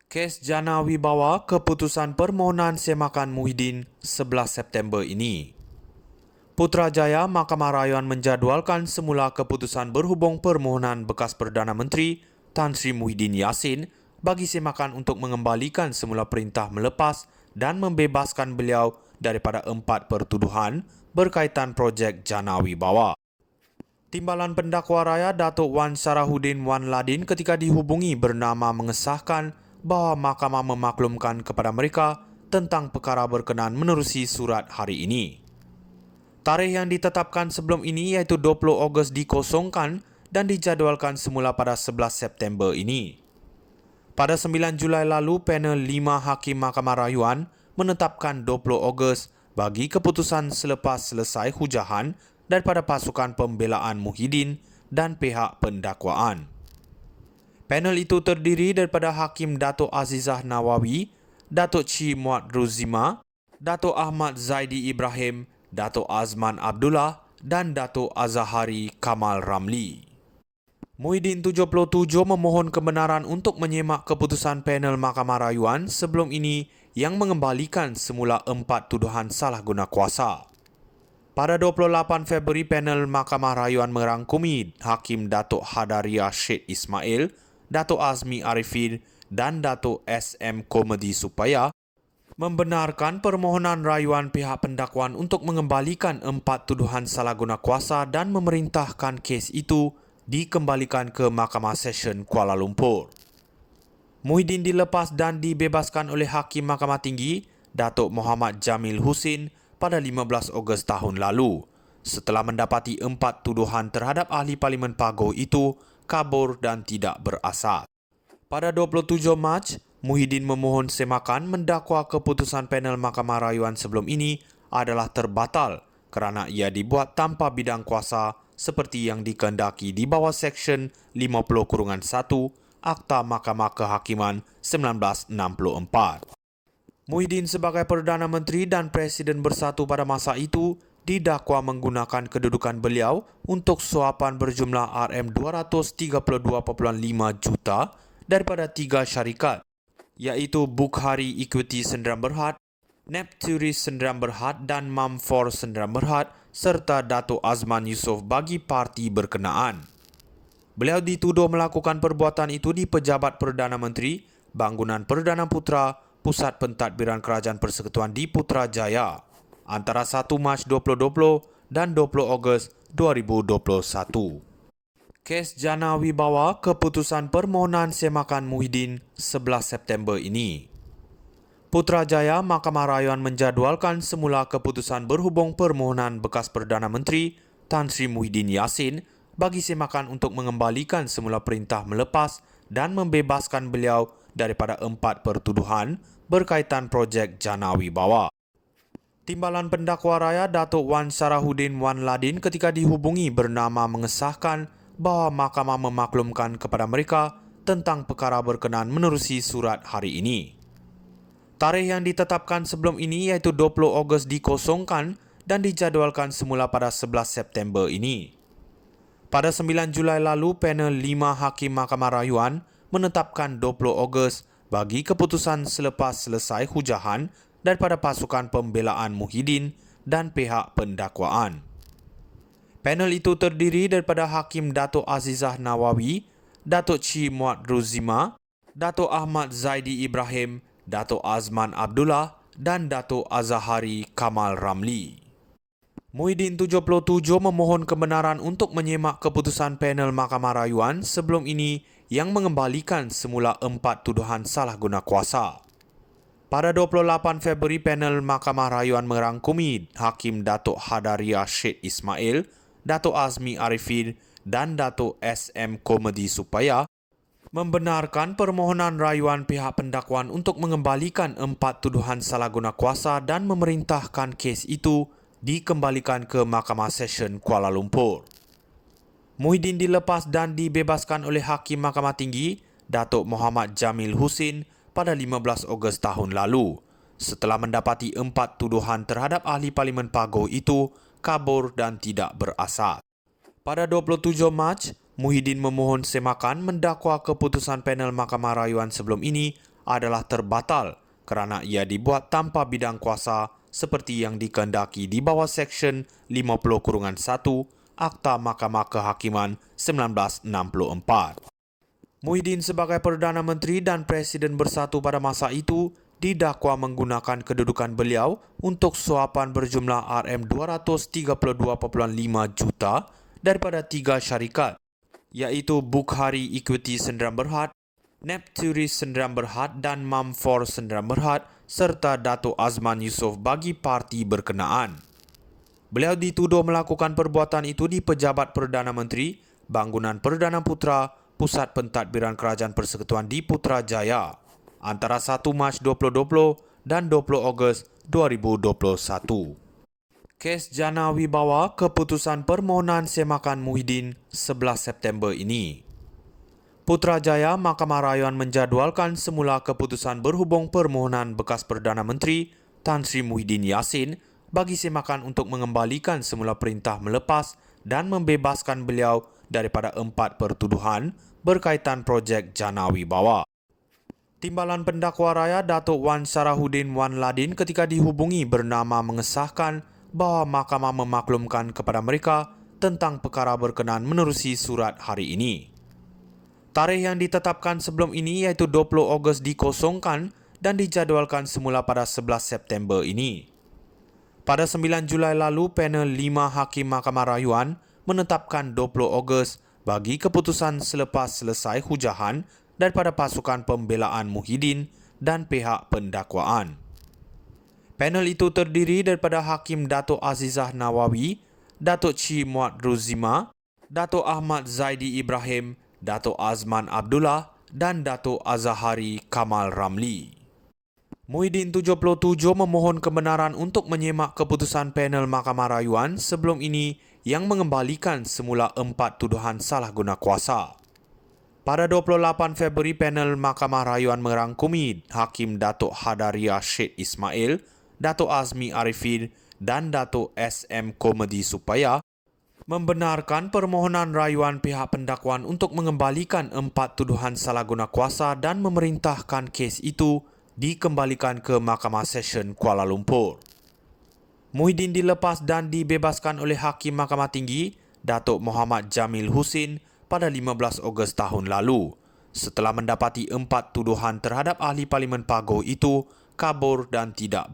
Kes Jana Wibawa keputusan permohonan semakan Muhyiddin 11 September ini. Putrajaya Mahkamah Rayuan menjadualkan semula keputusan berhubung permohonan bekas Perdana Menteri Tan Sri Muhyiddin Yassin bagi semakan untuk mengembalikan semula perintah melepas dan membebaskan beliau daripada 4 pertuduhan berkaitan projek Jana Wibawa. Timbalan Pendakwa Raya Datuk Wan Sarahuddin Wan Ladin ketika dihubungi bernama mengesahkan bahawa mahkamah memaklumkan kepada mereka tentang perkara berkenaan menerusi surat hari ini. Tarikh yang ditetapkan sebelum ini iaitu 20 Ogos dikosongkan dan dijadualkan semula pada 11 September ini. Pada 9 Julai lalu, panel 5 Hakim Mahkamah Rayuan menetapkan 20 Ogos bagi keputusan selepas selesai hujahan daripada pasukan pembelaan Muhyiddin dan pihak pendakwaan. Panel itu terdiri daripada Hakim Datuk Azizah Nawawi, Datuk Chi Muad Ruzima, Datuk Ahmad Zaidi Ibrahim, Datuk Azman Abdullah dan Datuk Azahari Kamal Ramli. Muhyiddin 77 memohon kebenaran untuk menyemak keputusan panel Mahkamah Rayuan sebelum ini yang mengembalikan semula 4 tuduhan salah guna kuasa. Pada 28 Februari, panel Mahkamah Rayuan merangkumi Hakim Datuk Hadaria Syed Ismail, Datuk Azmi Arifin dan Datuk SM Komedi Supaya membenarkan permohonan rayuan pihak pendakwaan untuk mengembalikan 4 tuduhan salah guna kuasa dan memerintahkan kes itu dikembalikan ke Mahkamah Session Kuala Lumpur. Muhyiddin dilepas dan dibebaskan oleh Hakim Mahkamah Tinggi Datuk Muhammad Jamil Husin pada 15 Ogos tahun lalu setelah mendapati 4 tuduhan terhadap ahli Parlimen Pagoh itu kabur dan tidak berasas. Pada 27 Mac, Muhyiddin memohon semakan mendakwa keputusan panel Mahkamah Rayuan sebelum ini adalah terbatal kerana ia dibuat tanpa bidang kuasa seperti yang dikehendaki di bawah Seksyen 50-1 Akta Mahkamah Kehakiman 1964. Muhyiddin sebagai Perdana Menteri dan Presiden Bersatu pada masa itu didakwa menggunakan kedudukan beliau untuk suapan berjumlah RM232.5 juta daripada 3 syarikat, iaitu Bukhari Equity Sdn Bhd, Nepturis Sdn Bhd dan Mamfor Sdn Bhd serta Datuk Azman Yusof bagi parti berkenaan. Beliau dituduh melakukan perbuatan itu di Pejabat Perdana Menteri, Bangunan Perdana Putra, Pusat Pentadbiran Kerajaan Persekutuan di Putrajaya antara 1 Mac 2020 dan 20 Ogos 2021. Kes Jana Wibawa keputusan permohonan semakan Muhyiddin 11 September ini. Putrajaya Mahkamah Rayuan menjadualkan semula keputusan berhubung permohonan bekas Perdana Menteri Tan Sri Muhyiddin Yassin bagi semakan untuk mengembalikan semula perintah melepas dan membebaskan beliau daripada 4 pertuduhan berkaitan projek Jana Wibawa. Timbalan Pendakwa Raya Datuk Wan Sarahuddin Wan Ladin ketika dihubungi bernama mengesahkan bahawa mahkamah memaklumkan kepada mereka tentang perkara berkenaan menerusi surat hari ini. Tarikh yang ditetapkan sebelum ini iaitu 20 Ogos dikosongkan dan dijadualkan semula pada 11 September ini. Pada 9 Julai lalu, panel 5 Hakim Mahkamah Rayuan menetapkan 20 Ogos bagi keputusan selepas selesai hujahan daripada pasukan pembelaan Muhyiddin dan pihak pendakwaan. Panel itu terdiri daripada Hakim Datuk Azizah Nawawi, Datuk Chi Muad Ruzima, Datuk Ahmad Zaidi Ibrahim, Datuk Azman Abdullah dan Datuk Azahari Kamal Ramli. Muhyiddin 77 memohon kebenaran untuk menyemak keputusan panel Mahkamah Rayuan sebelum ini yang mengembalikan semula 4 tuduhan salah guna kuasa. Pada 28 Februari, panel Mahkamah Rayuan merangkumi Hakim Datuk Hadaria Syed Ismail, Datuk Azmi Arifin dan Datuk SM Komedi Supaya membenarkan permohonan rayuan pihak pendakwaan untuk mengembalikan 4 tuduhan salah guna kuasa dan memerintahkan kes itu dikembalikan ke Mahkamah Session Kuala Lumpur. Muhyiddin dilepas dan dibebaskan oleh Hakim Mahkamah Tinggi Datuk Muhammad Jamil Husin pada 15 Ogos tahun lalu setelah mendapati 4 tuduhan terhadap ahli Parlimen Pagoh itu kabur dan tidak berasas. Pada 27 Mac, Muhyiddin memohon semakan mendakwa keputusan panel Mahkamah Rayuan sebelum ini adalah terbatal kerana ia dibuat tanpa bidang kuasa seperti yang dikehendaki di bawah Seksyen 50-1 Akta Mahkamah Kehakiman 1964. Muhyiddin sebagai Perdana Menteri dan Presiden Bersatu pada masa itu didakwa menggunakan kedudukan beliau untuk suapan berjumlah RM232.5 juta daripada 3 syarikat, iaitu Bukhari Equity Sdn Bhd, Nepturis Sdn Bhd dan Mamfor Sdn Bhd serta Datuk Azman Yusof bagi parti berkenaan. Beliau dituduh melakukan perbuatan itu di Pejabat Perdana Menteri, Bangunan Perdana Putra, Pusat Pentadbiran Kerajaan Persekutuan di Putrajaya antara 1 Mac 2020 dan 20 Ogos 2021. Kes Jana Wibawa keputusan permohonan semakan Muhyiddin 11 September ini. Putrajaya Mahkamah Rayuan menjadualkan semula keputusan berhubung permohonan bekas Perdana Menteri Tan Sri Muhyiddin Yassin bagi semakan untuk mengembalikan semula perintah melepas dan membebaskan beliau daripada 4 pertuduhan berkaitan projek Jana Wibawa. Timbalan Pendakwa Raya Datuk Wan Sarahuddin Wan Ladin ketika dihubungi bernama mengesahkan bahawa mahkamah memaklumkan kepada mereka tentang perkara berkenaan menerusi surat hari ini. Tarikh yang ditetapkan sebelum ini iaitu 20 Ogos dikosongkan dan dijadualkan semula pada 11 September ini. Pada 9 Julai lalu, panel 5 Hakim Mahkamah Rayuan menetapkan 20 Ogos bagi keputusan selepas selesai hujahan daripada pasukan pembelaan Muhyiddin dan pihak pendakwaan. Panel itu terdiri daripada Hakim Datuk Azizah Nawawi, Datuk Chi Muad Ruzima, Datuk Ahmad Zaidi Ibrahim, Datuk Azman Abdullah dan Datuk Azahari Kamal Ramli. Muhyiddin 77 memohon kebenaran untuk menyemak keputusan panel Mahkamah Rayuan sebelum ini yang mengembalikan semula 4 tuduhan salah guna kuasa. Pada 28 Februari, panel Mahkamah Rayuan merangkumi Hakim Datuk Hadaria Syed Ismail, Datuk Azmi Arifin dan Datuk SM Komedi Supaya membenarkan permohonan rayuan pihak pendakwaan untuk mengembalikan 4 tuduhan salah guna kuasa dan memerintahkan kes itu dikembalikan ke Mahkamah Session Kuala Lumpur. Muhyiddin dilepas dan dibebaskan oleh Hakim Mahkamah Tinggi Datuk Muhammad Jamil Husin pada 15 Ogos tahun lalu setelah mendapati 4 tuduhan terhadap ahli Parlimen Pagoh itu kabur dan tidak